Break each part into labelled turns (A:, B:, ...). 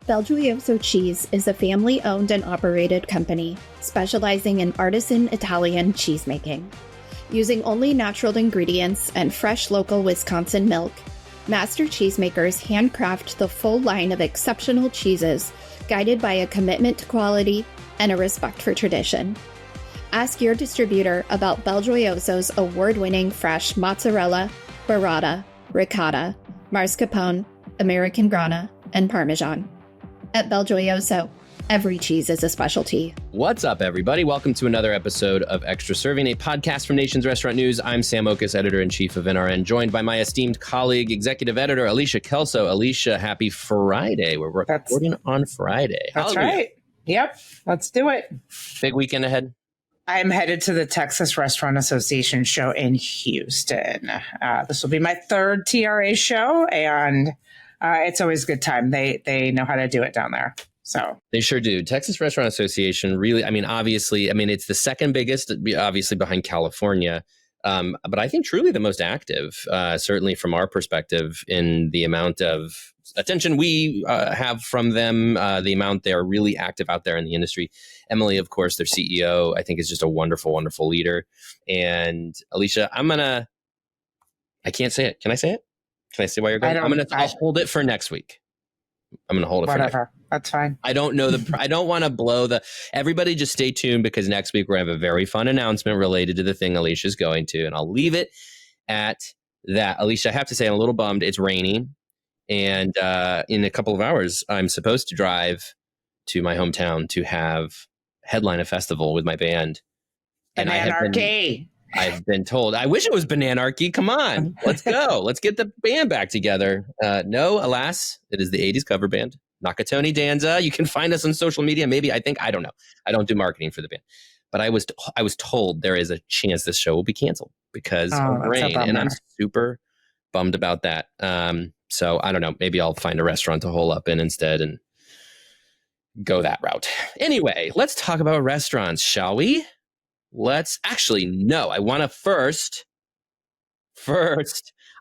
A: BelGioioso Cheese is a family-owned and operated company specializing in artisan Italian cheesemaking. Using only natural ingredients and fresh local Wisconsin milk, master cheesemakers handcraft the full line of exceptional cheeses, guided by a commitment to quality and a respect for tradition. Ask your distributor about BelGioioso's award-winning fresh mozzarella, burrata, ricotta, mascarpone, American Grana, and Parmesan. At BelGioioso, every cheese is a specialty.
B: What's up, everybody? Welcome to another episode of Extra Serving, a podcast from Nation's Restaurant News. I'm Sam Oches, editor-in-chief of NRN, joined by my esteemed colleague, executive editor, Alicia Kelso. Alicia, happy Friday. We're recording on Friday.
C: That's
B: Hallelujah.
C: right. Yep. Let's do it.
B: Big weekend ahead.
C: I'm headed to the Texas Restaurant Association show in Houston. This will be my third TRA show, and it's always a good time. They know how to do it down there. So
B: They sure do. Texas Restaurant Association really, obviously, it's the second biggest, obviously behind California. But I think truly the most active, certainly from our perspective, in the amount of attention we have from them, the amount they're really active out there in the industry. Emily, of course, their CEO, I think is just a wonderful, wonderful leader. And Alicia, I can't say it. Can I say it? Can I say why you're going? I'll hold it for next week. I'm going to hold it for next week.
C: That's fine.
B: I don't know I don't want to blow everybody just stay tuned, because next week we're going to have a very fun announcement related to the thing Alicia's going to, and I'll leave it at that. Alicia, I have to say I'm a little bummed. It's raining, and in a couple of hours, I'm supposed to drive to my hometown to headline a festival with my band.
C: And
B: I've been told, I wish it was Bananarchy. Come on, let's go. Let's get the band back together. No, alas, it is the 80s cover band, Nakatoni Danza. You can find us on social media. I don't know. I don't do marketing for the band. But I was told there is a chance this show will be canceled because of rain. And I'm super bummed about that. So I don't know. Maybe I'll find a restaurant to hole up in instead and go that route. Anyway, let's talk about restaurants, shall we? I want to first,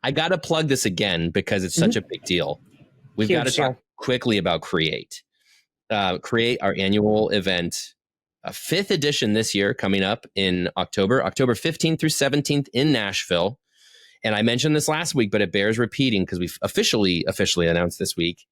B: I got to plug this again because it's such a big deal. We've got to talk quickly about Create. Create, our annual event, a 5th edition this year, coming up in October 15th through 17th in Nashville. And I mentioned this last week, but it bears repeating because we've officially announced this week.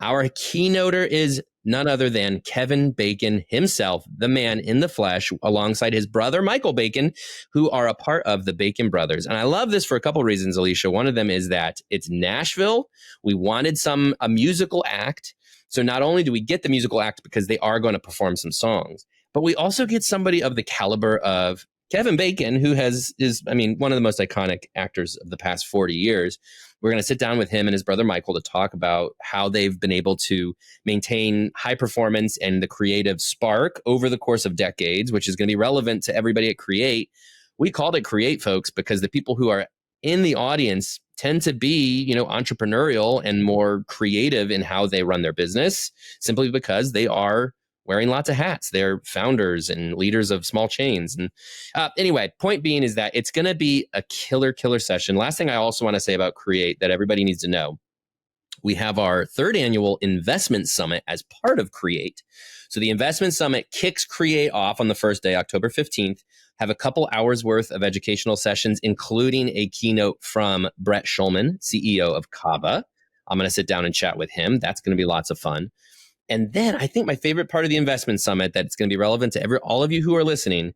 B: Our keynoter is none other than Kevin Bacon himself, the man in the flesh, alongside his brother, Michael Bacon, who are a part of the Bacon Brothers. And I love this for a couple of reasons, Alicia. One of them is that it's Nashville. We wanted a musical act. So not only do we get the musical act because they are going to perform some songs, but we also get somebody of the caliber of Kevin Bacon, who is one of the most iconic actors of the past 40 years. We're going to sit down with him and his brother Michael to talk about how they've been able to maintain high performance and the creative spark over the course of decades, which is going to be relevant to everybody at Create. We called it Create, folks, because the people who are in the audience tend to be, entrepreneurial and more creative in how they run their business, simply because they are wearing lots of hats. They're founders and leaders of small chains. And anyway, point being is that it's going to be a killer session. Last thing I also want to say about Create that everybody needs to know, we have our 3rd annual investment summit as part of Create. So the investment summit kicks Create off on the first day, October 15th, have a couple hours worth of educational sessions, including a keynote from Brett Schulman, CEO of Kava. I'm going to sit down and chat with him. That's going to be lots of fun. And then I think my favorite part of the investment summit that's going to be relevant to all of you who are listening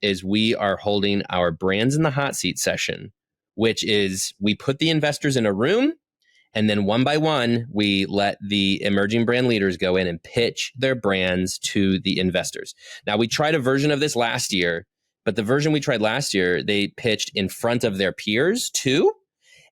B: is we are holding our Brands in the Hot Seat session, which is we put the investors in a room, and then one by one, we let the emerging brand leaders go in and pitch their brands to the investors. Now, we tried a version of this last year, but the version we tried last year, they pitched in front of their peers too.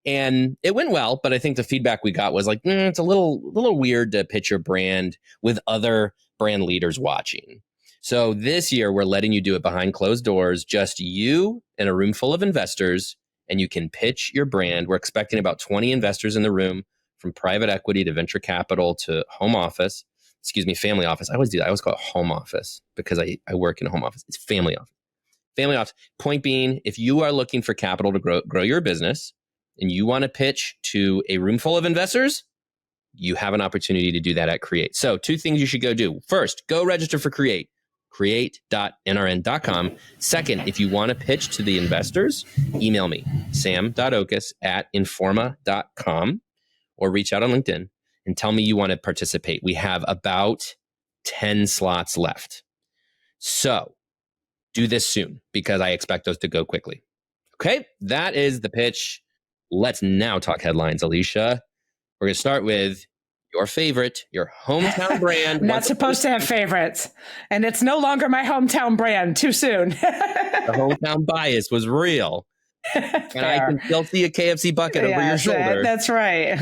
B: And it went well, but I think the feedback we got was like, it's a little weird to pitch your brand with other brand leaders watching. So this year, we're letting you do it behind closed doors, just you and a room full of investors, and you can pitch your brand. We're expecting about 20 investors in the room, from private equity to venture capital to family office. I always do that. I always call it home office because I work in a home office. It's family office. Family office. Point being, if you are looking for capital to grow your business, and you want to pitch to a room full of investors, you have an opportunity to do that at Create. So 2 things you should go do. First, go register for Create, create.nrn.com. Second, if you want to pitch to the investors, email me, sam.oches@informa.com, or reach out on LinkedIn and tell me you want to participate. We have about 10 slots left. So do this soon because I expect those to go quickly. Okay, that is the pitch. Let's now talk headlines, Alicia. We're going to start with your favorite, your hometown brand.
C: I'm not supposed to have favorites, and it's no longer my hometown brand. Too soon.
B: The hometown bias was real. And I can still see a KFC bucket over your shoulder.
C: That's right.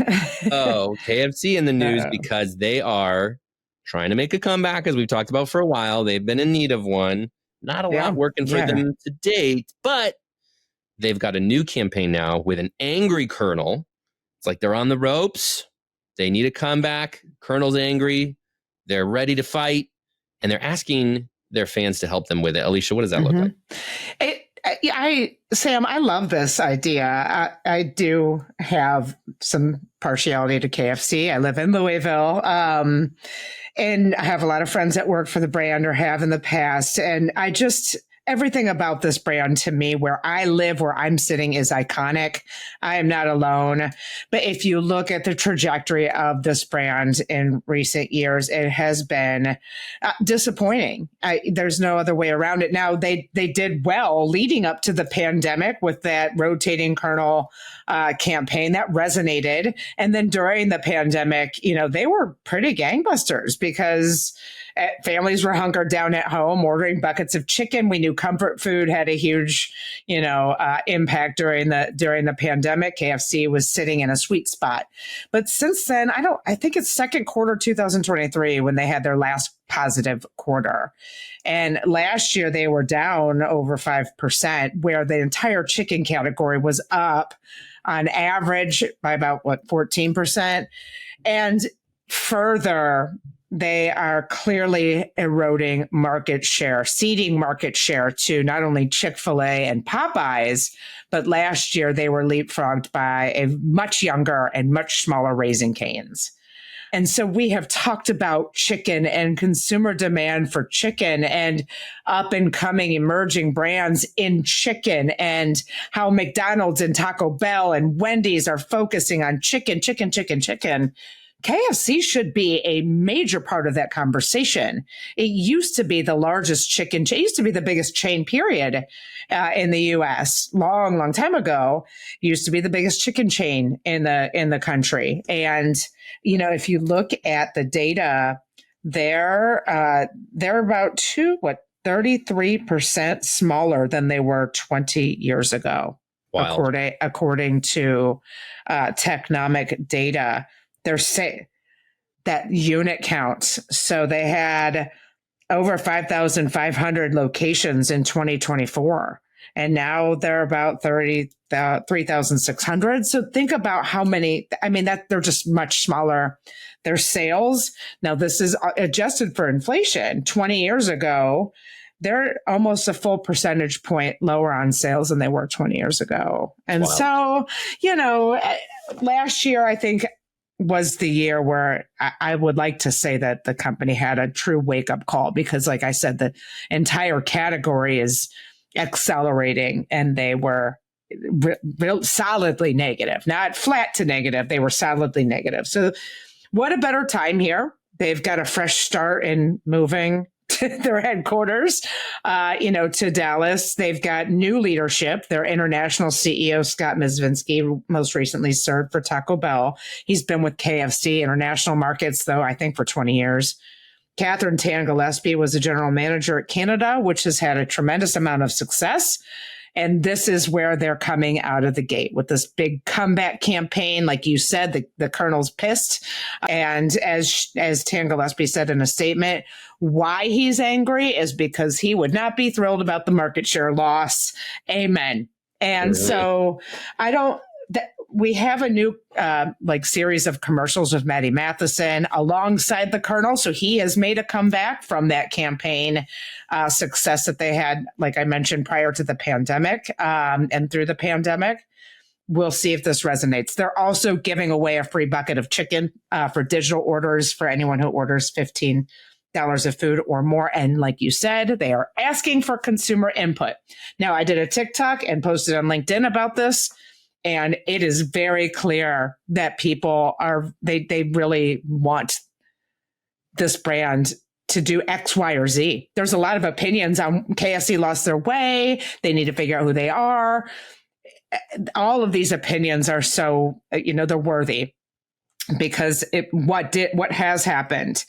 B: Oh, KFC in the news because they are trying to make a comeback, as we've talked about for a while. They've been in need of one. Not a lot working for them to date, but they've got a new campaign now with an angry Colonel. It's like they're on the ropes. They need a comeback. Colonel's angry. They're ready to fight. And they're asking their fans to help them with it. Alicia, what does that look like?
C: Sam, I love this idea. I do have some partiality to KFC. I live in Louisville. And I have a lot of friends that work for the brand or have in the past. And everything about this brand to me, where I live, where I'm sitting, is iconic. I am not alone. But if you look at the trajectory of this brand in recent years, it has been disappointing. There's no other way around it. Now, they did well leading up to the pandemic with that rotating Colonel campaign that resonated. And then during the pandemic, they were pretty gangbusters because families were hunkered down at home, ordering buckets of chicken. We knew comfort food had a huge, impact during the pandemic. KFC was sitting in a sweet spot. But since then, I think it's second quarter 2023 when they had their last positive quarter. And last year they were down over 5%, where the entire chicken category was up on average by about 14%. And further, they are clearly eroding market share, ceding market share to not only Chick-fil-A and Popeyes, but last year they were leapfrogged by a much younger and much smaller Raising Cane's. And so we have talked about chicken and consumer demand for chicken and up and coming emerging brands in chicken, and how McDonald's and Taco Bell and Wendy's are focusing on chicken. KFC should be a major part of that conversation. It used to be the largest chicken chain. It used to be the biggest chain, period, in the U.S. Long time ago. It used to be the biggest chicken chain in the country. And if you look at the data, they're about 33% smaller than they were 20 years ago, according to Technomic data. They're that unit counts. So they had over 5,500 locations in 2024, and now they're about 3,600. So think about how many. That they're just much smaller. Their sales, now this is adjusted for inflation. 20 years ago, they're almost a full percentage point lower on sales than they were 20 years ago. And so, last year, I think, was the year where I would like to say that the company had a true wake-up call, because, like I said, the entire category is accelerating, and they were real solidly negative, not flat to negative. They were solidly negative. So what a better time here. They've got a fresh start in moving to their headquarters, to Dallas. They've got new leadership. Their international CEO, Scott Mizvinsky, most recently served for Taco Bell. He's been with KFC international markets, though, I think for 20 years. Catherine Tan Gillespie was the general manager at Canada, which has had a tremendous amount of success. And this is where they're coming out of the gate with this big comeback campaign. Like you said, the Colonel's pissed. And as Tan Gillespie said in a statement, why he's angry is because he would not be thrilled about the market share loss. Amen. And so we have a new series of commercials with Maddie Matheson alongside the Colonel. So he has made a comeback from that campaign success that they had, like I mentioned, prior to the pandemic and through the pandemic. we'll see if this resonates. They're also giving away a free bucket of chicken for digital orders for anyone who orders $15 of food or more. And like you said, they are asking for consumer input. Now, I did a TikTok and posted on LinkedIn about this, and it is very clear that people they really want this brand to do X, Y, or Z. There's a lot of opinions on KFC lost their way. They need to figure out who they are. All of these opinions are so, they're worthy because what has happened.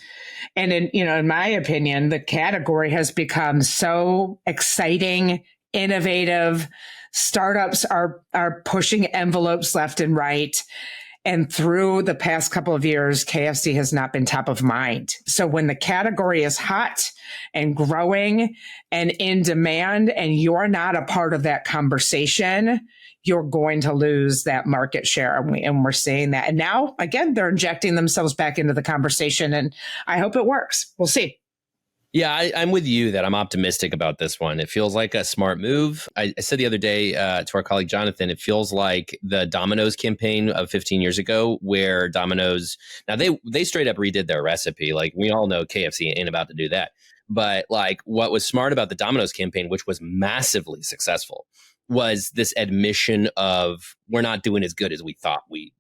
C: And in my opinion, the category has become so exciting, innovative. Startups are pushing envelopes left and right. And through the past couple of years, KFC has not been top of mind. So when the category is hot and growing and in demand, and you're not a part of that conversation, you're going to lose that market share. And we're seeing that. And now, again, they're injecting themselves back into the conversation. And I hope it works. We'll see.
B: Yeah, I'm with you that I'm optimistic about this one. It feels like a smart move. I said the other day to our colleague Jonathan, it feels like the Domino's campaign of 15 years ago, where Domino's, now they straight up redid their recipe. Like, we all know KFC ain't about to do that. But like, what was smart about the Domino's campaign, which was massively successful, was this admission of we're not doing as good as we thought we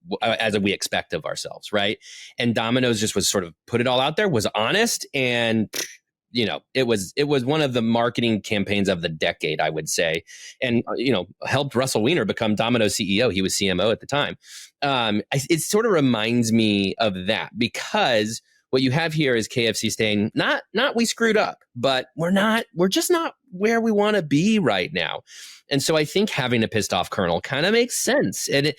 B: expect of ourselves, right? And Domino's just was sort of put it all out there, was honest, and it was one of the marketing campaigns of the decade, I would say, and helped Russell Weiner become Domino's CEO. He was CMO at the time. It sort of reminds me of that, because what you have here is KFC saying, not we screwed up, but we're just not where we want to be right now. And so I think having a pissed off Colonel kind of makes sense. And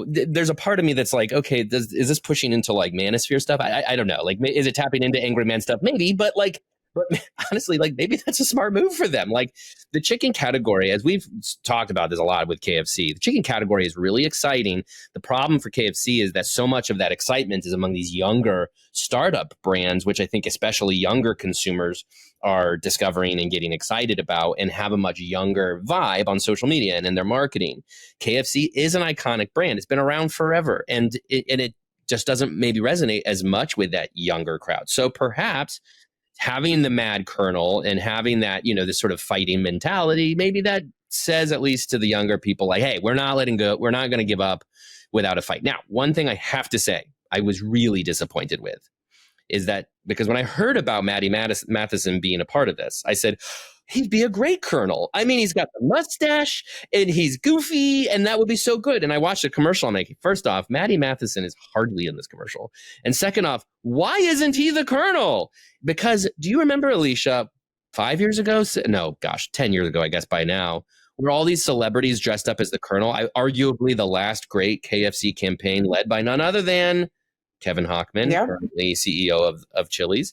B: there's a part of me that's like, okay, is this pushing into like manosphere stuff? I don't know. Like, is it tapping into Angry Man stuff? Maybe, but honestly, like, maybe that's a smart move for them. Like, the chicken category, as we've talked about this a lot with KFC, the chicken category is really exciting. The problem for KFC is that so much of that excitement is among these younger startup brands, which I think especially younger consumers are discovering and getting excited about, and have a much younger vibe on social media and in their marketing. KFC is an iconic brand. It's been around forever, and it just doesn't maybe resonate as much with that younger crowd. So perhaps having the mad Colonel and having that, this sort of fighting mentality, maybe that says at least to the younger people, like, hey, we're not letting go. We're not going to give up without a fight. Now, one thing I have to say, I was really disappointed with is that, because when I heard about Matty Matheson being a part of this, I said, he'd be a great Colonel. I mean, he's got the mustache and he's goofy, and that would be so good. And I watched a commercial. I'm like, first off, Matty Matheson is hardly in this commercial. And second off, why isn't he the Colonel? Because do you remember, Alicia, 5 years ago? No, gosh, 10 years ago, I guess by now, were all these celebrities dressed up as the Colonel? Arguably the last great KFC campaign, led by none other than Kevin Hochman, currently CEO of Chili's.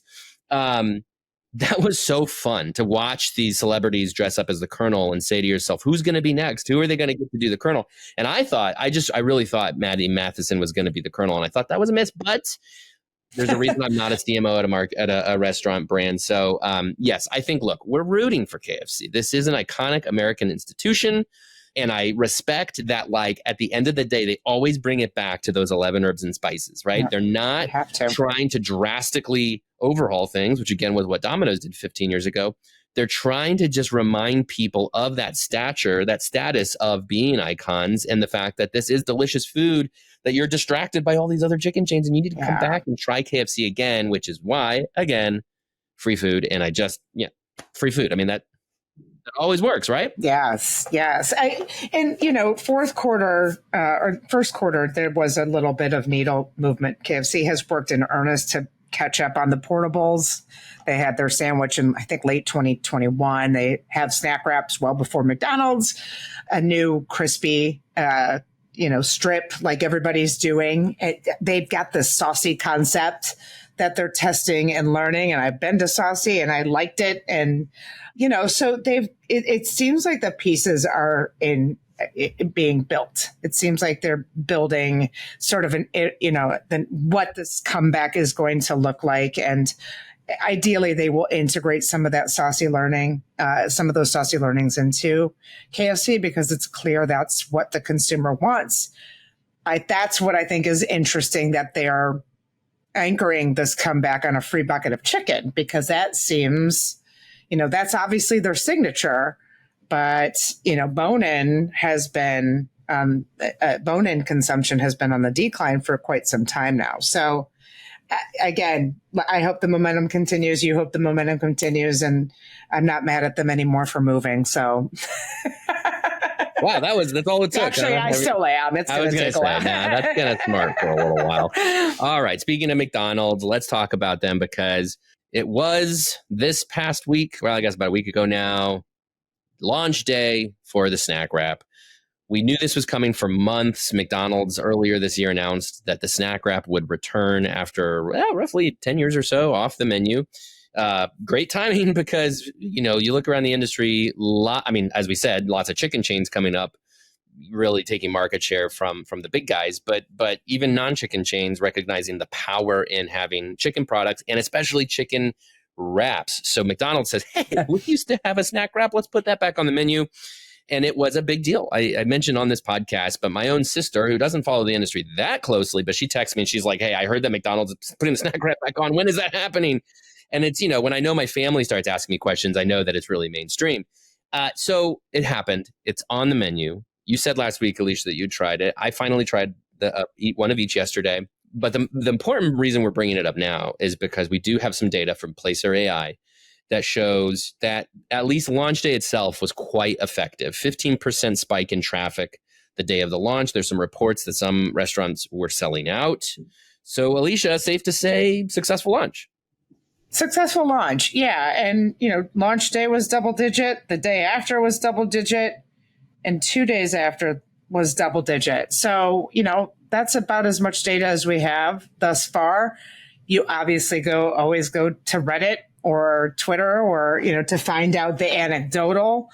B: That was so fun to watch these celebrities dress up as the Colonel and say to yourself, who's going to be next? Who are they going to get to do the Colonel? And I really thought Matty Matheson was going to be the Colonel. And I thought that was a miss, but there's a reason I'm not a CMO at a restaurant brand. So yes, I think, look, we're rooting for KFC. This is an iconic American institution. And I respect that, like, at the end of the day, they always bring it back to those 11 herbs and spices, right? Yeah, they're not trying to drastically overhaul things, which again was what Domino's did 15 years ago. They're trying to just remind people of that stature, that status of being icons, and the fact that this is delicious food, that you're distracted by all these other chicken chains and you need to come back and try KFC again, which is why, again, free food. And free food. I mean, that always works, right?
C: Yes. Fourth quarter or first quarter, there was a little bit of needle movement. KFC has worked in earnest to catch up on the portables. They had their sandwich in, I think, late 2021. They have snack wraps well before McDonald's, a new crispy, strip like everybody's doing. They've got this saucy concept that they're testing and learning. And I've been to Saucy and I liked it. And, so it seems like the pieces are being built. It seems like they're building sort of what this comeback is going to look like. And ideally they will integrate some of that saucy learning, some of those saucy learnings into KFC, because it's clear that's what the consumer wants. That's what I think is interesting, that they are anchoring this comeback on a free bucket of chicken, because that seems, that's obviously their signature. But, bone-in consumption has been on the decline for quite some time now. So again, I hope the momentum continues. You hope the momentum continues, and I'm not mad at them anymore for moving. So,
B: wow, that's all it took.
C: Actually, I still am. It's going to take a while.
B: That's kind of smart for a little while. All right. Speaking of McDonald's, let's talk about them, because it was this past week. Well, I guess about a week ago now, launch day for the snack wrap. We knew this was coming for months. McDonald's earlier this year announced that the snack wrap would return after roughly 10 years or so off the menu. Great timing, because, you look around the industry, as we said, lots of chicken chains coming up, really taking market share from the big guys, but even non-chicken chains recognizing the power in having chicken products, and especially chicken wraps. So McDonald's says, hey, we used to have a snack wrap. Let's put that back on the menu. And it was a big deal. I mentioned on this podcast, but my own sister, who doesn't follow the industry that closely, but she texts me and she's like, hey, I heard that McDonald's is putting the snack wrap back on. When is that happening? And it's, when I know my family starts asking me questions, I know that it's really mainstream. So it happened. It's on the menu. You said last week, Alicia, that you tried it. I finally tried eat one of each yesterday. But the important reason we're bringing it up now is because we do have some data from Placer AI that shows that at least launch day itself was quite effective. 15% spike in traffic the day of the launch. There's some reports that some restaurants were selling out. So, Alicia, safe to say, successful launch.
C: Successful launch, yeah. And, launch day was double digit. The day after was double digit. And 2 days after was double digit. So, that's about as much data as we have thus far. You obviously always go to Reddit or Twitter, or, to find out the anecdotal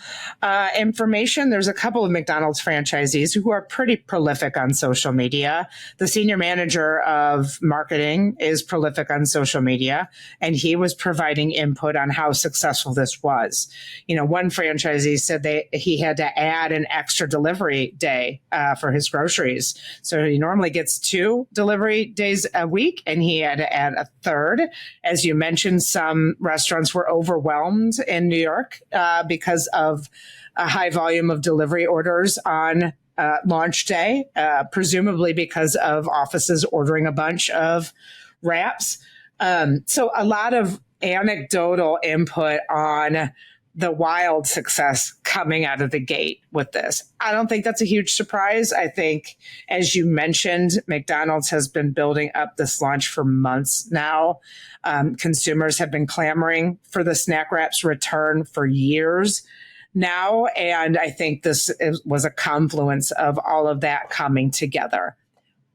C: information. There's a couple of McDonald's franchisees who are pretty prolific on social media. The senior manager of marketing is prolific on social media, and he was providing input on how successful this was. One franchisee said he had to add an extra delivery day for his groceries. So he normally gets 2 delivery days a week, and he had to add a third. As you mentioned, some restaurants were overwhelmed in New York because of a high volume of delivery orders on launch day, presumably because of offices ordering a bunch of wraps. So a lot of anecdotal input on the wild success coming out of the gate with this. I don't think that's a huge surprise. I think, as you mentioned, McDonald's has been building up this launch for months now. Consumers have been clamoring for the snack wrap's return for years now. And I think this was a confluence of all of that coming together.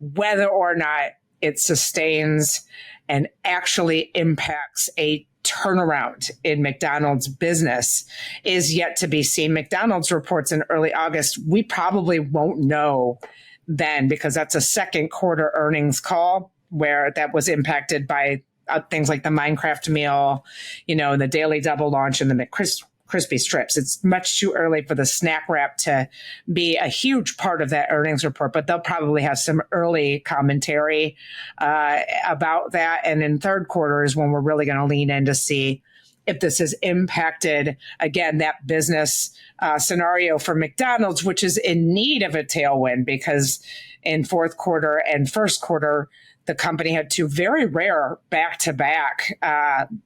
C: Whether or not it sustains and actually impacts a turnaround in McDonald's business is yet to be seen. McDonald's reports in early August. We probably won't know then, because that's a second quarter earnings call where that was impacted by things like the Minecraft meal, the Daily Double launch and the McCrispy strips. It's much too early for the snack wrap to be a huge part of that earnings report, but they'll probably have some early commentary about that. And in third quarter is when we're really going to lean in to see if this has impacted, again, that business scenario for McDonald's, which is in need of a tailwind, because in fourth quarter and first quarter, the company had 2 very rare back-to-back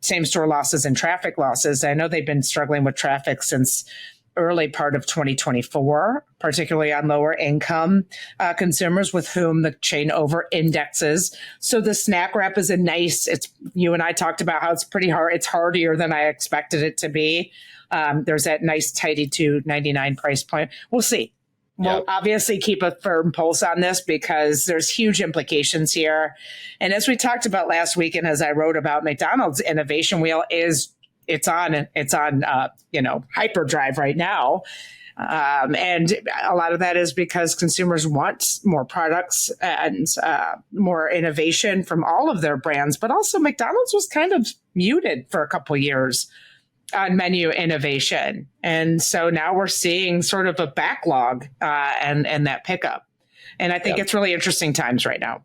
C: same-store losses and traffic losses. I know they've been struggling with traffic since early part of 2024, particularly on lower income consumers with whom the chain over indexes. So the snack wrap is you and I talked about how it's pretty hard. It's hardier than I expected it to be. There's that nice tidy $2.99 price point. We'll see. We'll obviously keep a firm pulse on this, because there's huge implications here. And as we talked about last week, and as I wrote about, McDonald's innovation wheel it's on hyperdrive right now. And a lot of that is because consumers want more products and more innovation from all of their brands. But also McDonald's was kind of muted for a couple years on menu innovation. And so now we're seeing sort of a backlog and that pickup. And I think it's really interesting times right now.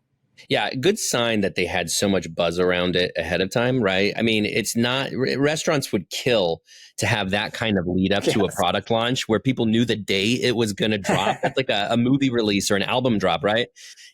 B: Yeah, good sign that they had so much buzz around it ahead of time, right? I mean, it's not, restaurants would kill to have that kind of lead up to a product launch where people knew the day it was going to drop. It's like a movie release or an album drop, right?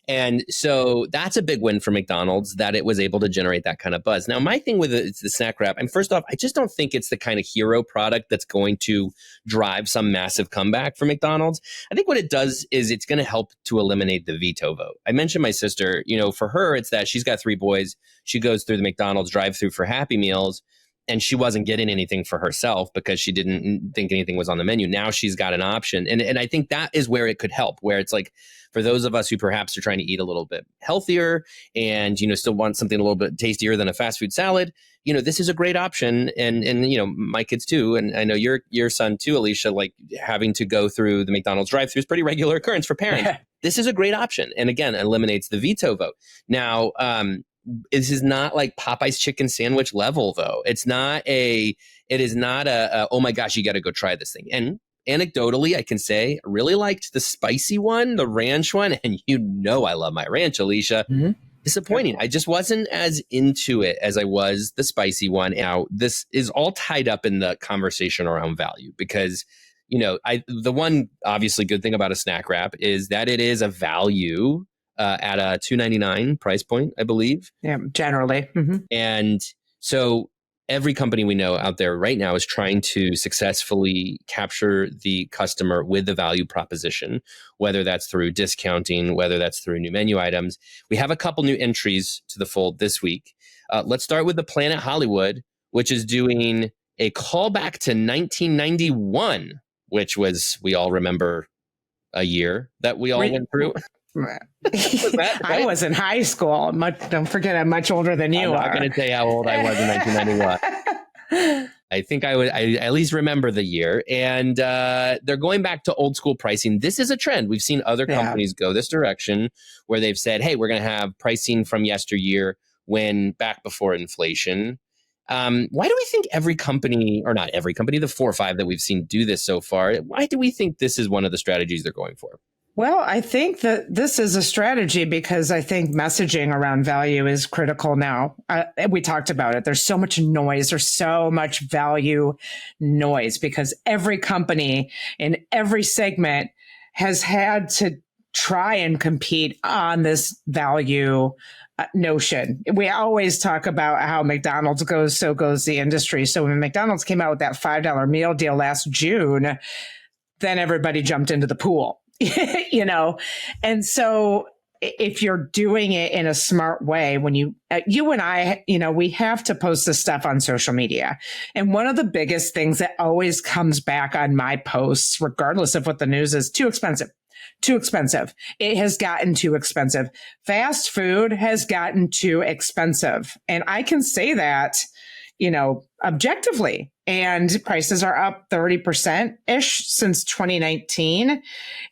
B: And so that's a big win for McDonald's that it was able to generate that kind of buzz. Now, my thing with it's the snack wrap, and first off, I just don't think it's the kind of hero product that's going to drive some massive comeback for McDonald's. I think what it does is it's going to help to eliminate the veto vote. I mentioned my sister, for her, it's that she's got 3 boys. She goes through the McDonald's drive-through for Happy Meals, and she wasn't getting anything for herself because she didn't think anything was on the menu. Now she's got an option. And I think that is where it could help, where it's like, for those of us who perhaps are trying to eat a little bit healthier and, still want something a little bit tastier than a fast food salad, this is a great option. And my kids too. And I know your son too, Alicia, like having to go through the McDonald's drive-thru is pretty regular occurrence for parents. This is a great option. And again, eliminates the veto vote. Now, this is not like Popeye's chicken sandwich level, though. It is not a oh my gosh, you got to go try this thing. And anecdotally, I can say I really liked the spicy one, the ranch one. And I love my ranch, Alicia. Mm-hmm. Disappointing. I just wasn't as into it as I was the spicy one. Now, this is all tied up in the conversation around value because, the one obviously good thing about a snack wrap is that it is a value at a $2.99 price point, I believe.
C: Yeah, generally. Mm-hmm.
B: And so every company we know out there right now is trying to successfully capture the customer with the value proposition, whether that's through discounting, whether that's through new menu items. We have a couple new entries to the fold this week. Let's start with the Planet Hollywood, which is doing a callback to 1991, which was, we all remember, a year that we all went through.
C: I was in high school. Don't forget, I'm much older than you are.
B: I'm not going to say how old I was in 1991. I think I at least remember the year. And they're going back to old school pricing. This is a trend. We've seen other companies go this direction where they've said, hey, we're going to have pricing from yesteryear when back before inflation. Why do we think every company, or not every company, the 4 or 5 that we've seen do this so far, why do we think this is one of the strategies they're going for?
C: Well, I think that this is a strategy because I think messaging around value is critical now. We talked about it. There's so much noise. There's so much value noise because every company in every segment has had to try and compete on this value notion. We always talk about how McDonald's goes, so goes the industry. So when McDonald's came out with that $5 meal deal last June, then everybody jumped into the pool. And so if you're doing it in a smart way, when you and I, we have to post this stuff on social media. And one of the biggest things that always comes back on my posts, regardless of what the news is, too expensive. It has gotten too expensive. Fast food has gotten too expensive. And I can say that, objectively. And prices are up 30%-ish since 2019.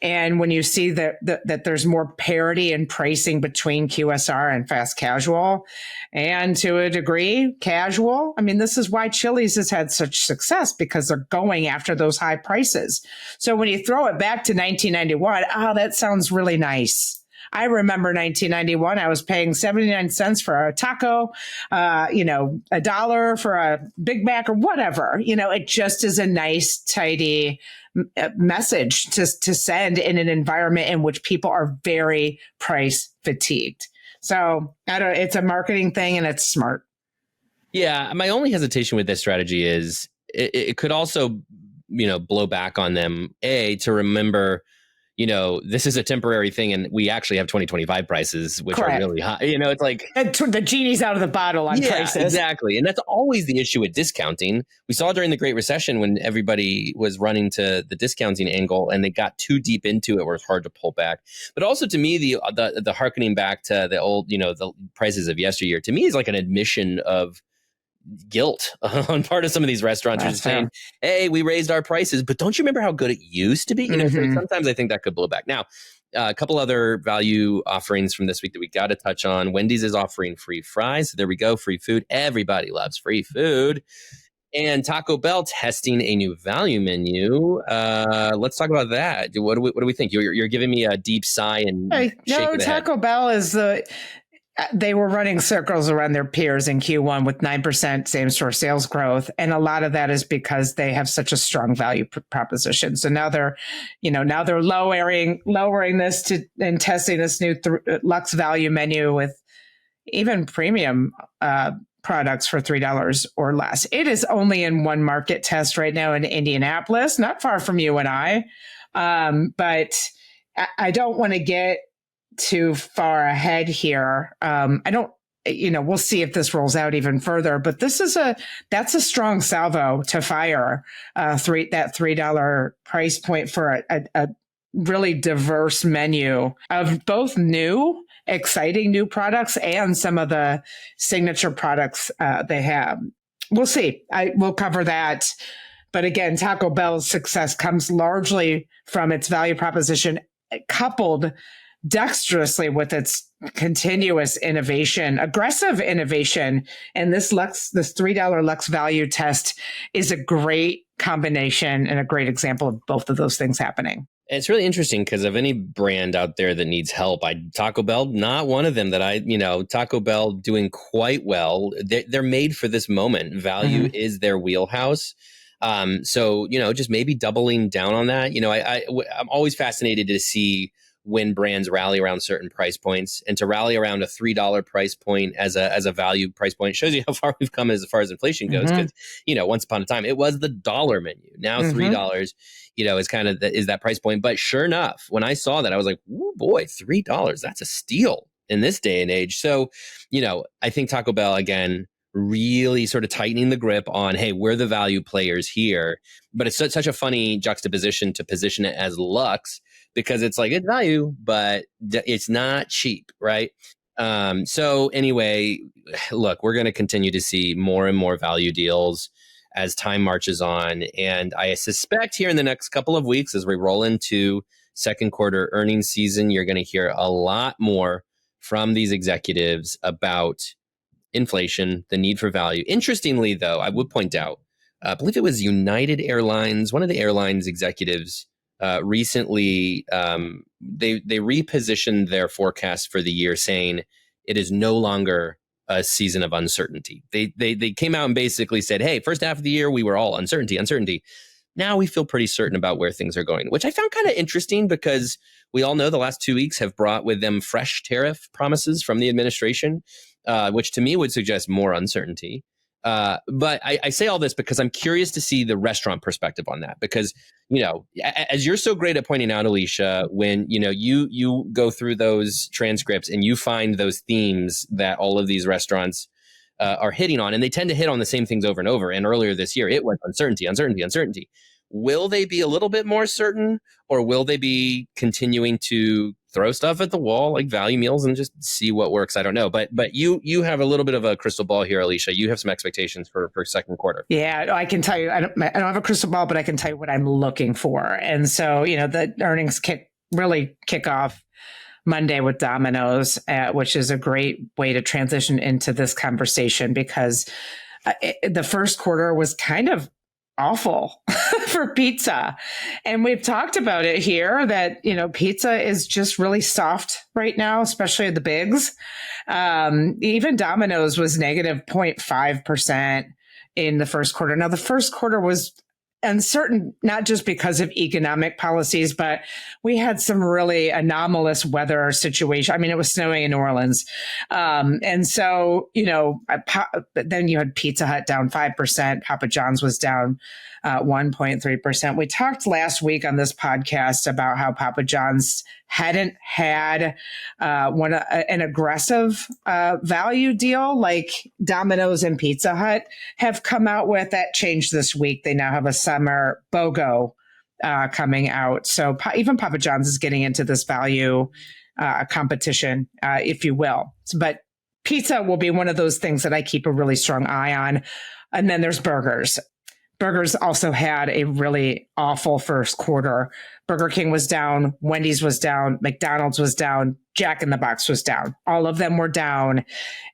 C: And when you see that there's more parity in pricing between QSR and fast casual, and to a degree, casual, this is why Chili's has had such success because they're going after those high prices. So when you throw it back to 1991, that sounds really nice. I remember 1991, I was paying 79 cents for a taco, $1 for a Big Mac or whatever. It just is a nice, tidy message to send in an environment in which people are very price fatigued. So it's a marketing thing and it's smart.
B: Yeah. My only hesitation with this strategy is it could also, blow back on them, to remember, this is a temporary thing and we actually have 2025 prices, which are really high. It's like
C: the genie's out of the bottle on prices.
B: Exactly. And that's always the issue with discounting. We saw during the Great Recession when everybody was running to the discounting angle and they got too deep into it where it's hard to pull back. But also to me, the harkening back to the old, the prices of yesteryear, to me is like an admission of guilt on part of some of these restaurants who are saying, hey, we raised our prices, but don't you remember how good it used to be? You know, so sometimes I think that could blow back. Now, a couple other value offerings from this week that we got to touch on. Wendy's is offering free fries. So there we go. Free food. Everybody loves free food. And Taco Bell testing a new value menu. Let's talk about that. What do we think? You're giving me a deep sigh and
C: no. Taco Bell is they were running circles around their peers in Q1 with 9% same store sales growth, and a lot of that is because they have such a strong value proposition. So now they're lowering this and testing this new Luxe Value Menu with even premium products for $3 or less. It is only in one market test right now in Indianapolis, not far from you and I. But I don't want to get too far ahead here. We'll see if this rolls out even further, but that's a strong salvo to fire that $3 price point for a really diverse menu of both new, exciting new products and some of the signature products they have. We'll see. We'll cover that. But again, Taco Bell's success comes largely from its value proposition, coupled dexterously with its continuous innovation, aggressive innovation. And this $3 Luxe Value test is a great combination and a great example of both of those things happening.
B: It's really interesting because of any brand out there that needs help, Taco Bell, not one of them Taco Bell doing quite well. They're made for this moment. Value is their wheelhouse. So, just maybe doubling down on that. I'm always fascinated to see when brands rally around certain price points, and to rally around a $3 price point as a value price point shows you how far we've come as far as inflation goes. Because, once upon a time it was the dollar menu. Now $3, is kind of is that price point. But sure enough, when I saw that, I was like, oh boy, $3, that's a steal in this day and age. So, I think Taco Bell, again, really sort of tightening the grip on, hey, we're the value players here. But it's such a funny juxtaposition to position it as Luxe, because it's like, it's value, but it's not cheap, right? So anyway, look, we're going to continue to see more and more value deals as time marches on. And I suspect here in the next couple of weeks, as we roll into second quarter earnings season, you're going to hear a lot more from these executives about inflation, the need for value. Interestingly, though, I would point out, I believe it was United Airlines, one of the airlines executives recently, they repositioned their forecast for the year, saying it is no longer a season of uncertainty. They came out and basically said, hey, first half of the year, we were all uncertainty. Now we feel pretty certain about where things are going, which I found kind of interesting because we all know the last 2 weeks have brought with them fresh tariff promises from the administration, which to me would suggest more uncertainty. But I say all this because I'm curious to see the restaurant perspective on that, because, as you're so great at pointing out, Alicia, when, you go through those transcripts and you find those themes that all of these restaurants are hitting on, and they tend to hit on the same things over and over. And earlier this year, it was uncertainty. Will they be a little bit more certain, or will they be continuing to throw stuff at the wall like value meals and just see what works? I don't know. But you have a little bit of a crystal ball here, Alicia. You have some expectations for second quarter.
C: Yeah, I can tell you, I don't have a crystal ball, but I can tell you what I'm looking for. And so, the earnings kick off Monday with Domino's, which is a great way to transition into this conversation, because the first quarter was kind of awful for pizza. And we've talked about it here that, pizza is just really soft right now, especially at the bigs. Even Domino's was negative 0.5% in the first quarter. Now, the first quarter was uncertain, not just because of economic policies, but we had some really anomalous weather situation. I mean, it was snowing in New Orleans. And so, then you had Pizza Hut down 5%. Papa John's was down 1.3%. We talked last week on this podcast about how Papa John's hadn't had an aggressive value deal like Domino's and Pizza Hut have come out with. That changed this week. They now have a summer BOGO coming out. So even Papa John's is getting into this value competition, if you will. But pizza will be one of those things that I keep a really strong eye on. And then there's burgers. Burgers also had a really awful first quarter. Burger King was down, Wendy's was down, McDonald's was down, Jack in the Box was down. All of them were down.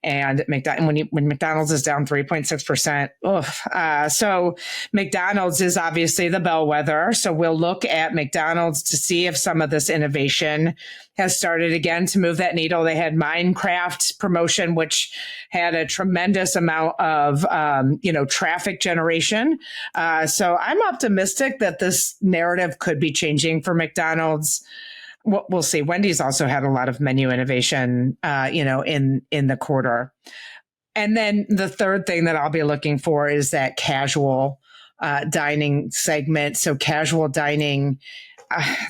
C: And when McDonald's is down 3.6%, so McDonald's is obviously the bellwether. So we'll look at McDonald's to see if some of this innovation has started again to move that needle. They had Minecraft promotion, which had a tremendous amount of, traffic generation. So I'm optimistic that this narrative could be changing for McDonald's. We'll see. Wendy's also had a lot of menu innovation, in the quarter. And then the third thing that I'll be looking for is that casual dining segment. So casual dining,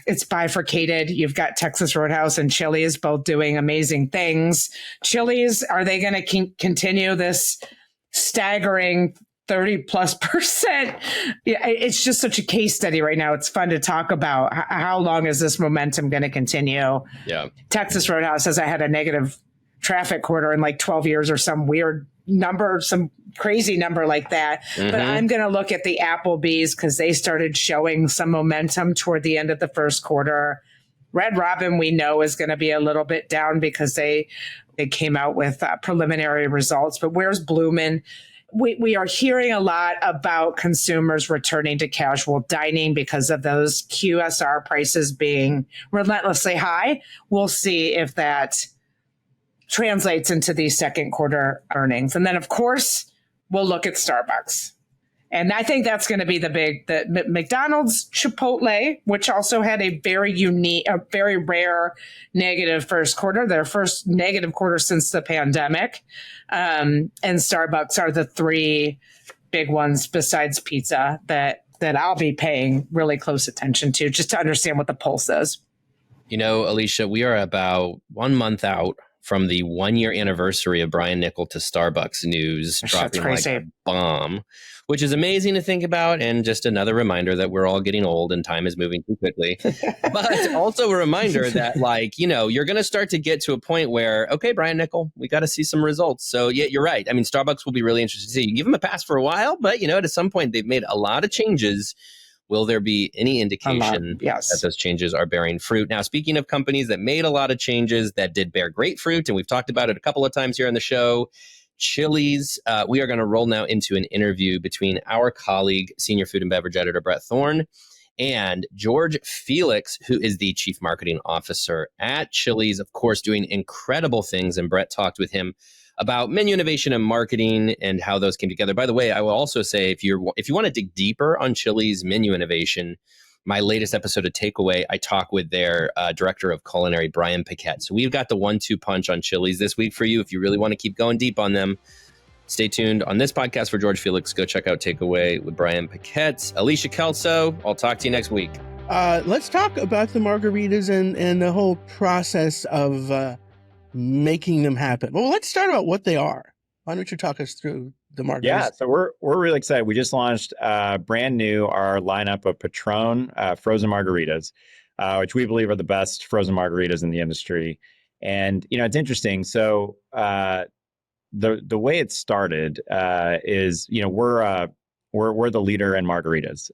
C: it's bifurcated. You've got Texas Roadhouse and Chili's both doing amazing things. Chili's, are they going to continue this staggering 30+%? Yeah, it's just such a case study right now. It's fun to talk about. How long is this momentum going to continue?
B: Yeah.
C: Texas Roadhouse says I had a negative traffic quarter in like 12 years or some weird number, some crazy number like that. Mm-hmm. But I'm going to look at the Applebee's because they started showing some momentum toward the end of the first quarter. Red Robin, we know, is going to be a little bit down because they came out with preliminary results. But where's Bloomin'? We are hearing a lot about consumers returning to casual dining because of those QSR prices being relentlessly high. We'll see if that translates into these second quarter earnings. And then, of course, we'll look at Starbucks. And I think that's going to be the McDonald's Chipotle, which also had a very rare negative first quarter, their first negative quarter since the pandemic. And Starbucks are the three big ones besides pizza that I'll be paying really close attention to just to understand what the pulse is.
B: Alicia, we are about 1 month out from the 1-year anniversary of Brian Niccol to Starbucks news dropping like a bomb, which is amazing to think about. And just another reminder that we're all getting old and time is moving too quickly. But also a reminder that you're going to start to get to a point where, okay, Brian Niccol, we got to see some results. So yeah, you're right. I mean, Starbucks will be really interested to see. You give them a pass for a while, but at some point they've made a lot of changes. Will there be any indication that those changes are bearing fruit? Now, speaking of companies that made a lot of changes that did bear great fruit, and we've talked about it a couple of times here on the show, Chili's, we are going to roll now into an interview between our colleague, senior food and beverage editor Bret Thorn, and George Felix, who is the chief marketing officer at Chili's, of course, doing incredible things. And Bret talked with him about menu innovation and marketing and how those came together. By the way, I will also say, if you want to dig deeper on Chili's menu innovation, my latest episode of Takeaway, I talk with their director of culinary, Brian Paquette. So we've got the 1-2 punch on Chili's this week for you. If you really want to keep going deep on them, stay tuned on this podcast. For George Felix, go check out Takeaway with Brian Paquette. Alicia Kelso, I'll talk to you next week.
D: Let's talk about the margaritas and the whole process of making them happen. Well, let's start about what they are. Why don't you talk us through the margaritas?
E: Yeah, so we're really excited. We just launched brand new our lineup of Patron frozen margaritas, which we believe are the best frozen margaritas in the industry. And it's interesting. So the way it started is we're the leader in margaritas.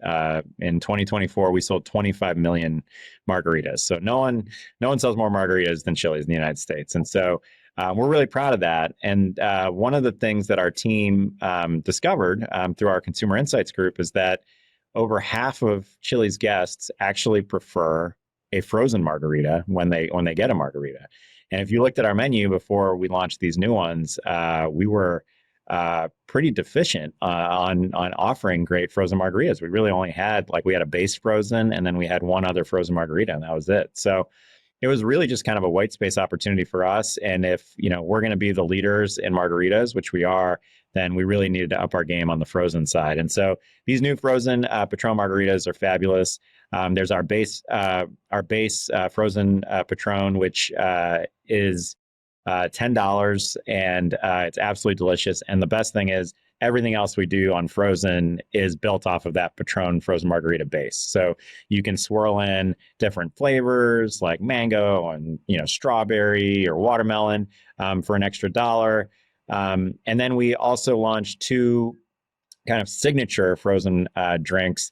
E: In 2024, we sold 25 million margaritas. So no one sells more margaritas than Chili's in the United States. And so we're really proud of that. And one of the things that our team discovered through our consumer insights group is that over half of Chili's guests actually prefer a frozen margarita when they get a margarita. And if you looked at our menu before we launched these new ones, we were pretty deficient on offering great frozen margaritas. We really only had we had a base frozen, and then we had one other frozen margarita, and that was it. So it was really just kind of a white space opportunity for us. And if we're going to be the leaders in margaritas, which we are, then we really needed to up our game on the frozen side. And so these new frozen Patron margaritas are fabulous. There's our base frozen Patron, which is $10, and it's absolutely delicious. And the best thing is everything else we do on frozen is built off of that Patron frozen margarita base. So you can swirl in different flavors like mango and strawberry or watermelon for an extra dollar. And then we also launched 2 kind of signature frozen drinks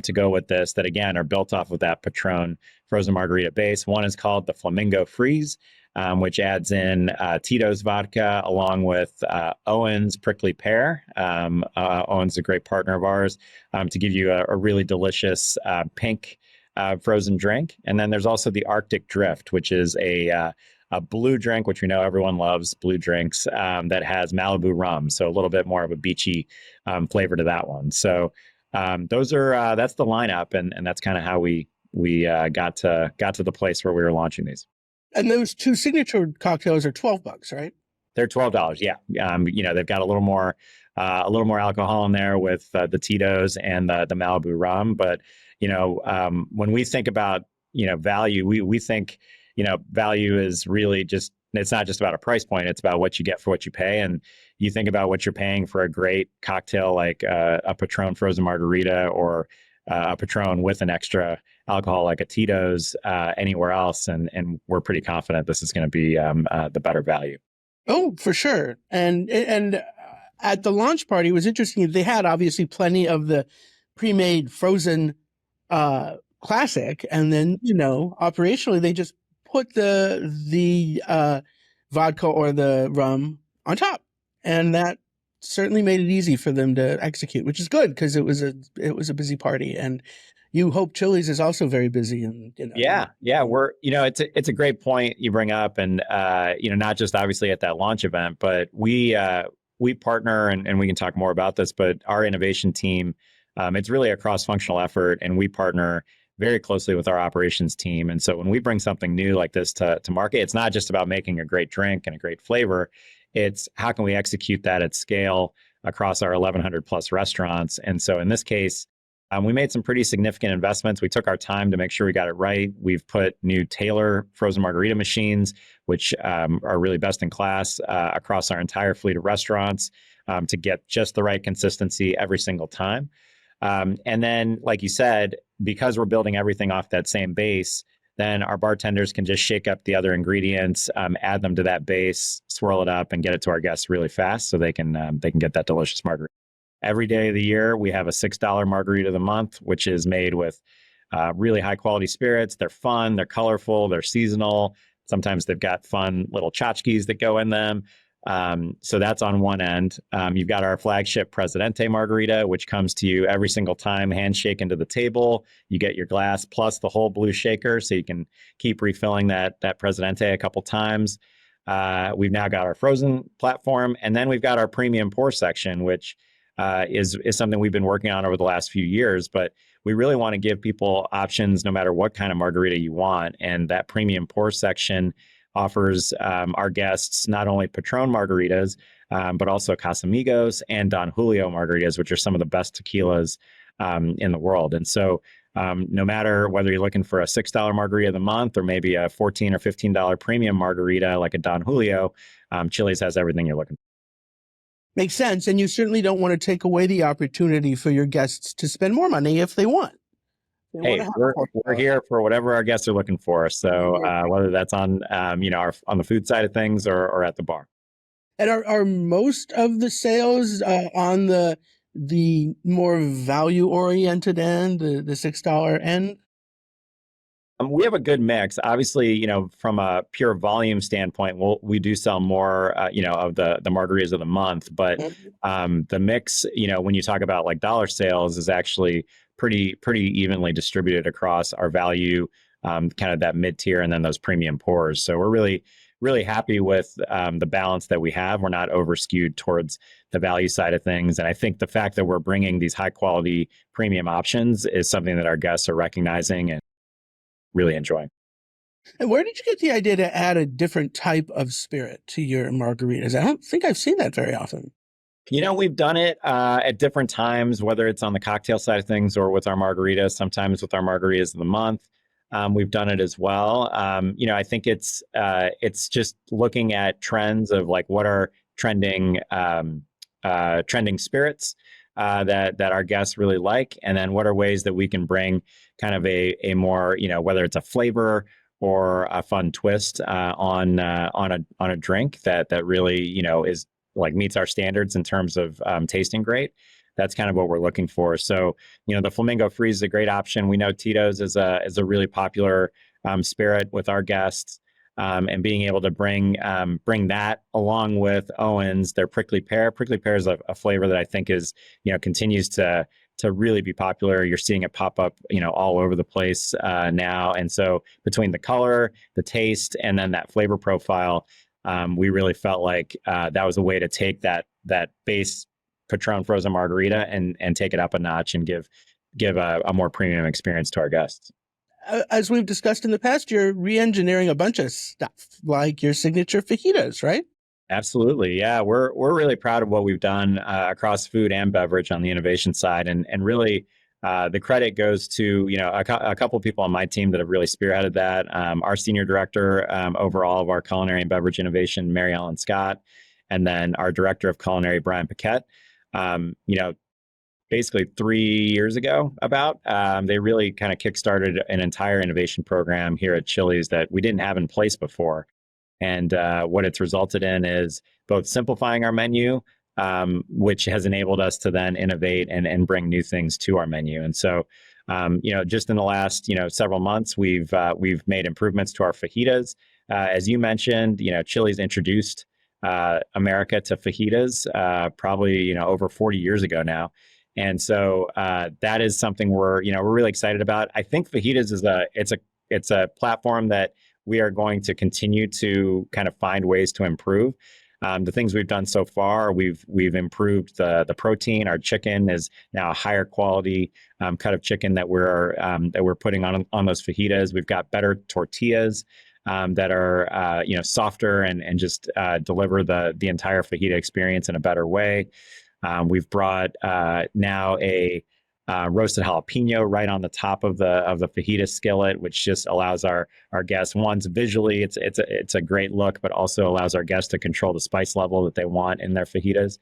E: to go with this that, again, are built off of that Patron frozen margarita base. One is called the Flamingo Freeze, which adds in Tito's vodka along with Owen's Prickly Pear. Owen's is a great partner of ours to give you a really delicious pink frozen drink. And then there's also the Arctic Drift, which is a blue drink, which we know everyone loves blue drinks, that has Malibu rum. So a little bit more of a beachy flavor to that one. So those are that's the lineup, and that's kind of how we got to the place where we were launching these.
D: And those 2 signature cocktails are $12, right?
E: They're $12. Yeah. They've got a little more alcohol in there with the Tito's and the Malibu rum. But, when we think about, value, we think, value is really just, it's not just about a price point. It's about what you get for what you pay. And you think about what you're paying for a great cocktail like a Patron frozen margarita or a Patron with an extra alcohol like a Tito's anywhere else. And we're pretty confident this is going to be the better value.
D: Oh, for sure. And at the launch party, it was interesting. They had obviously plenty of the pre-made frozen classic. And then, operationally, they just put the vodka or the rum on top. And that certainly made it easy for them to execute, which is good because it was a busy party. And you hope Chili's is also very busy. And
E: yeah, we're it's a great point you bring up, and not just obviously at that launch event, but we partner and we can talk more about this. But our innovation team, it's really a cross-functional effort, and we partner very closely with our operations team. And so when we bring something new like this to market, it's not just about making a great drink and a great flavor. It's how can we execute that at scale across our 1,100 plus restaurants. And so in this case, we made some pretty significant investments. We took our time to make sure we got it right. We've put new Taylor frozen margarita machines, which are really best in class across our entire fleet of restaurants to get just the right consistency every single time. And then, like you said, because we're building everything off that same base, then our bartenders can just shake up the other ingredients, add them to that base, swirl it up, and get it to our guests really fast so they can get that delicious margarita. Every day of the year, we have a $6 margarita of the month, which is made with really high quality spirits. They're fun, they're colorful, they're seasonal. Sometimes they've got fun little tchotchkes that go in them. So that's on one end. You've got our flagship Presidente margarita, which comes to you every single time, handshake into the table. You get your glass plus the whole blue shaker, so you can keep refilling that Presidente a couple times. We've now got our frozen platform, and then we've got our premium pour section, which is something we've been working on over the last few years. But we really want to give people options no matter what kind of margarita you want. And that premium pour section offers our guests not only Patron margaritas, but also Casamigos and Don Julio margaritas, which are some of the best tequilas in the world. And so no matter whether you're looking for a $6 margarita of the month or maybe a $14 or $15 premium margarita like a Don Julio, Chili's has everything you're looking for.
D: Makes sense. And you certainly don't want to take away the opportunity for your guests to spend more money if they want.
E: Hey, we're here for whatever our guests are looking for. So whether that's on on the food side of things or at the bar.
D: And are most of the sales on the more value oriented end, the $6 end?
E: We have a good mix. Obviously, from a pure volume standpoint, we do sell more, of the margaritas of the month. But the mix, when you talk about like dollar sales, is actually pretty evenly distributed across our value, kind of that mid tier, and then those premium pours. So we're really happy with the balance that we have. We're not over skewed towards the value side of things. And I think the fact that we're bringing these high quality premium options is something that our guests are recognizing and really enjoying.
D: And where did you get the idea to add a different type of spirit to your margaritas? I don't think I've seen that very often.
E: We've done it at different times, whether it's on the cocktail side of things or with our margaritas, sometimes with our margaritas of the month. We've done it as well. I think it's just looking at trends of like what are trending trending spirits that our guests really like, and then what are ways that we can bring kind of a more, whether it's a flavor or a fun twist on a drink that really is like meets our standards in terms of tasting great. That's kind of what we're looking for. So, the Flamingo Freeze is a great option. We know Tito's is a really popular spirit with our guests, and being able to bring that along with Owens, their prickly pear. Prickly pear is a flavor that I think is continues to really be popular. You're seeing it pop up all over the place now. And so between the color, the taste, and then that flavor profile, we really felt like that was a way to take that base Patron frozen margarita and take it up a notch and give a more premium experience to our guests.
D: As we've discussed in the past, you're re-engineering a bunch of stuff, like your signature fajitas, right?
E: Absolutely. Yeah, we're really proud of what we've done across food and beverage on the innovation side. And really, the credit goes to, a couple of people on my team that have really spearheaded that. Our senior director over all of our culinary and beverage innovation, Mary Ellen Scott, and then our director of culinary, Brian Paquette. Basically 3 years ago they really kind of kickstarted an entire innovation program here at Chili's that we didn't have in place before. And what it's resulted in is both simplifying our menu, which has enabled us to then innovate and bring new things to our menu. And so, just in the last, several months, we've made improvements to our fajitas. As you mentioned, Chili's introduced America to fajitas probably, over 40 years ago now. And so that is something we're really excited about. I think fajitas it's a platform that we are going to continue to kind of find ways to improve. The things we've done so far, we've improved the protein. Our chicken is now a higher quality cut of chicken that we're putting on those fajitas. We've got better tortillas that are softer and just deliver the entire fajita experience in a better way. We've brought now a roasted jalapeno right on the top of the fajita skillet, which just allows our guests, once visually it's a great look, but also allows our guests to control the spice level that they want in their fajitas.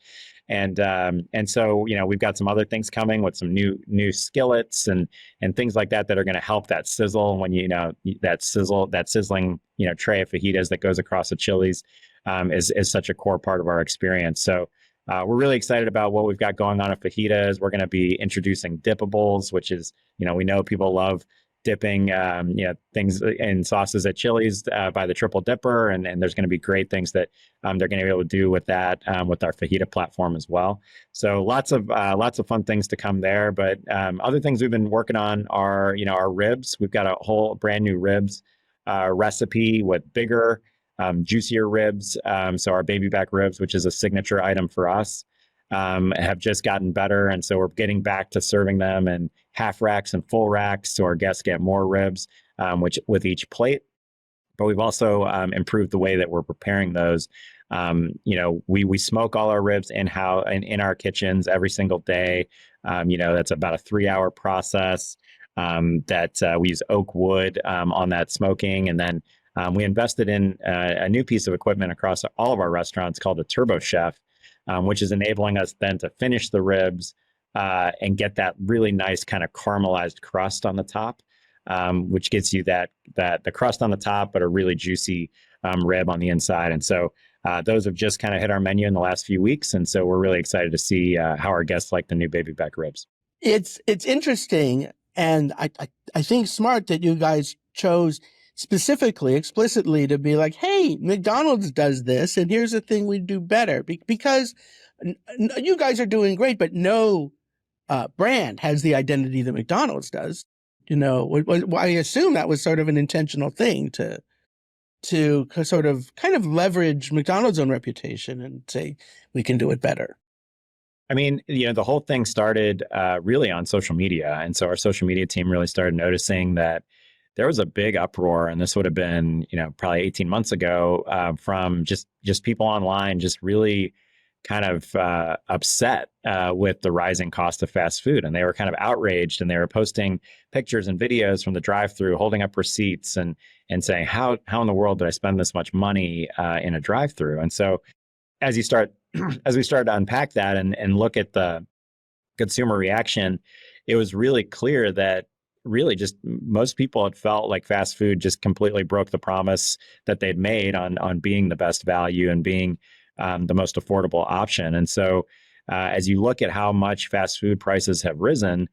E: And so we've got some other things coming with some new skillets and things like that are going to help that sizzle when that sizzling tray of fajitas that goes across the Chili's is such a core part of our experience. So we're really excited about what we've got going on at fajitas. We're going to be introducing dippables, which is, we know people love dipping, things in sauces at Chili's by the triple dipper. And there's going to be great things that they're going to be able to do with that, with our fajita platform as well. So lots of fun things to come there. But other things we've been working on are, our ribs. We've got a whole brand new ribs recipe with bigger, juicier ribs. So our baby back ribs, which is a signature item for us, have just gotten better. And so we're getting back to serving them in half racks and full racks, so our guests get more ribs, which with each plate. But we've also improved the way that we're preparing those. We smoke all our ribs in our kitchens every single day. That's about a 3-hour process that we use oak wood on that smoking. And then we invested in a new piece of equipment across all of our restaurants called the Turbo Chef, which is enabling us then to finish the ribs and get that really nice kind of caramelized crust on the top, which gives you the crust on the top, but a really juicy rib on the inside. And so those have just kind of hit our menu in the last few weeks. And so we're really excited to see how our guests like the new baby back ribs.
D: It's interesting. And I think smart that you guys chose specifically, explicitly to be like, hey, McDonald's does this, and here's the thing we do better. Because you guys are doing great, but no brand has the identity that McDonald's does. I assume that was sort of an intentional thing to sort of kind of leverage McDonald's own reputation and say, we can do it better.
E: I mean, the whole thing started really on social media. And so our social media team really started noticing that there was a big uproar, and this would have been, probably 18 months ago, from just people online just really kind of upset with the rising cost of fast food. And they were kind of outraged, and they were posting pictures and videos from the drive-thru, holding up receipts and saying, how in the world did I spend this much money in a drive-thru? And so as you start as we started to unpack that and look at the consumer reaction, it was really clear that really just most people had felt like fast food just completely broke the promise that they'd made on being the best value and being the most affordable option. And so as you look at how much fast food prices have risen,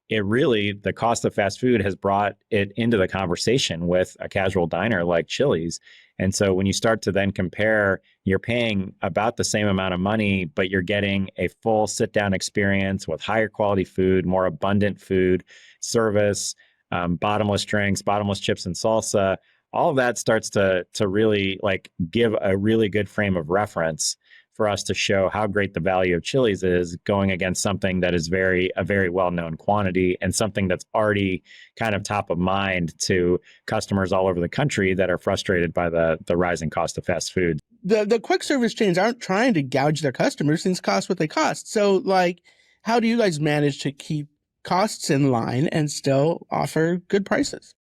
E: the cost of fast food has brought it into the conversation with a casual diner like Chili's. And so when you start to then compare, you're paying about the same amount of money, but you're getting a full sit down experience with higher quality food, more abundant food, service, bottomless drinks, bottomless chips and salsa. All of that starts to really like give a really good frame of reference for us to show how great the value of Chili's is going against something that is a very well-known quantity and something that's already kind of top of mind to customers all over the country that are frustrated by the rising cost of fast food.
D: The quick service chains aren't trying to gouge their customers, things cost what they cost. So like, how do you guys manage to keep costs in line and still offer good prices?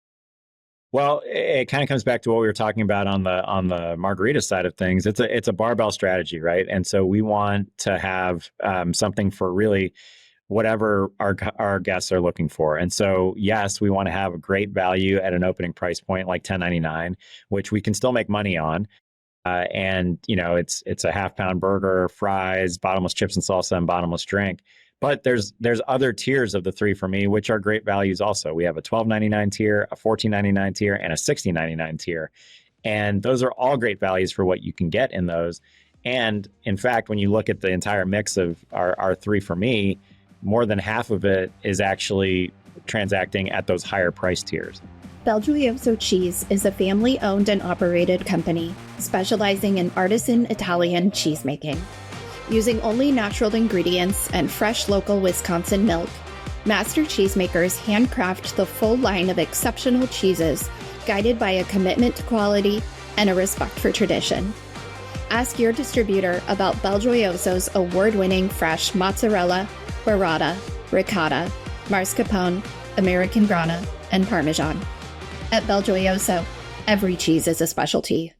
E: Well, it kind of comes back to what we were talking about on the margarita side of things. It's a barbell strategy, right? And so we want to have something for really whatever our guests are looking for. And so, yes, we want to have a great value at an opening price point like $10.99, which we can still make money on. And it's a half-pound burger, fries, bottomless chips and salsa, and bottomless drink. But there's other tiers of the three for me, which are great values also. We have a $12.99 tier, a $14.99 tier, and a $16.99 tier. And those are all great values for what you can get in those. And in fact, when you look at the entire mix of our three for me, more than half of it is actually transacting at those higher price tiers.
A: BelGioioso Cheese is a family-owned and operated company specializing in artisan Italian cheesemaking. Using only natural ingredients and fresh local Wisconsin milk, master cheesemakers handcraft the full line of exceptional cheeses, guided by a commitment to quality and a respect for tradition. Ask your distributor about BelGioioso's award-winning fresh mozzarella, burrata, ricotta, mascarpone, American Grana, and Parmesan. At BelGioioso, every cheese is a specialty.